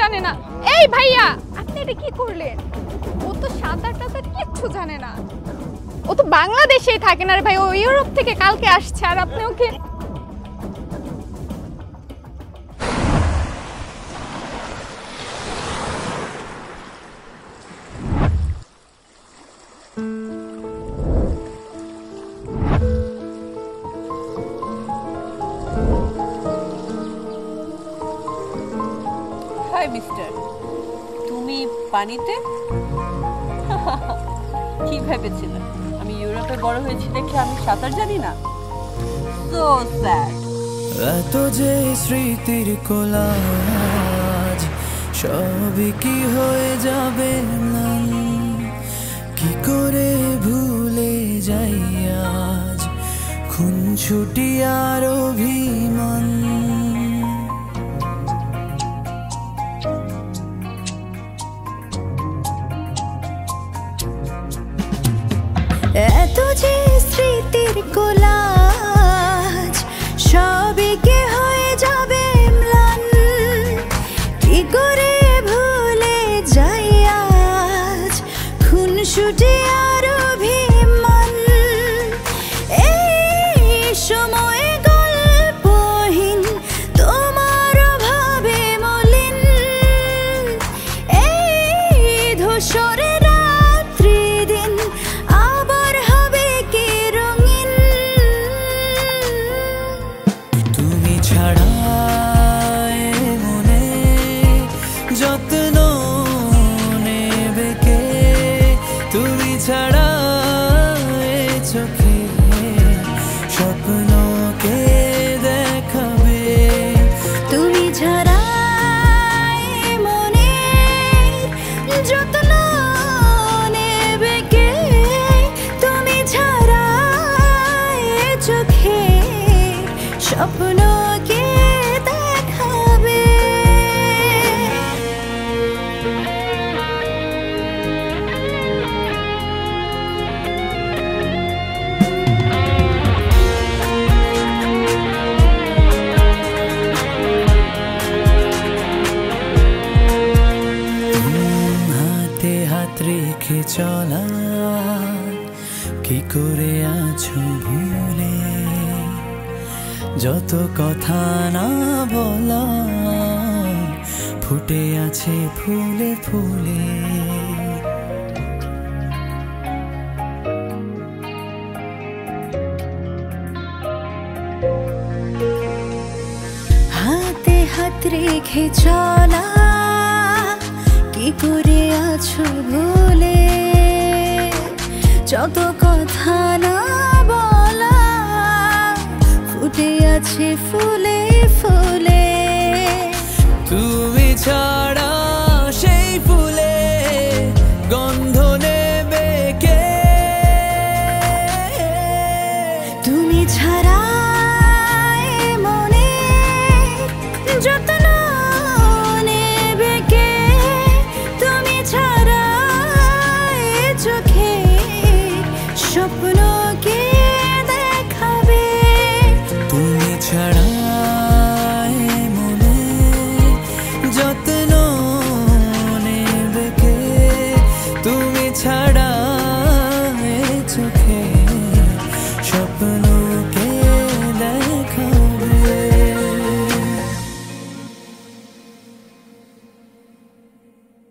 জানে না। এই ভাইয়া, আপনি এটা কি করলেন? ও তো সাঁতার টাতার কিচ্ছু জানে না। ও তো বাংলাদেশেই থাকে না রে ভাই, ও ইউরোপ থেকে কালকে আসছে, আর আপনি ওকে মিস্টার, তুমি পানিতে কি ভেবেছিলে আমি ইউরোপে বড় হয়েছি দেখে আমি সাঁতার জানি না? So sad. এত যে স্মৃতির কোলাজ সবই কি হয়ে যাবে ম্লান, কি করে ভুলে যাই আজ খুনছুটি আর অভিমান। এত যে স্মৃতির কোলাজ সবই কি হয়ে যাবে ম্লান, কি করে ভুলে যাই আজ খুনসুটি আর অভিমান। এই সময় গল্পহীন তোমার ভাবে মলিন, এই ধূসরে রাত্রি দিন আবার হবে কি রঙিন। তুমি ছাড়া মনে যত্ন নেবে কে, তুমি ছাড়া চোখে স্বপ্নকে দেখাবে, তুমি ছাড়া মনে যত্ন নেবে কে, তুমি ছাড়া চোখে স্বপ্নকে দেখাবে। হাতে হাত রেখে চলা কি করে আছো ভুলে, যত কথা না বলা ফুটে আছে ফুলে ফুলে। হাতে হাত রেখে চলা কি করে আছো ভুলে, যত কথা না বলা ফুটে আছে ফুলে ফুলে। তুমি ছাড়া সেই ফুলে গন্ধ নেবে কে, তুমি ছাড়া মনে যত্ন নেবে কে, তুমি ছাড়া চোখে স্বপ্ন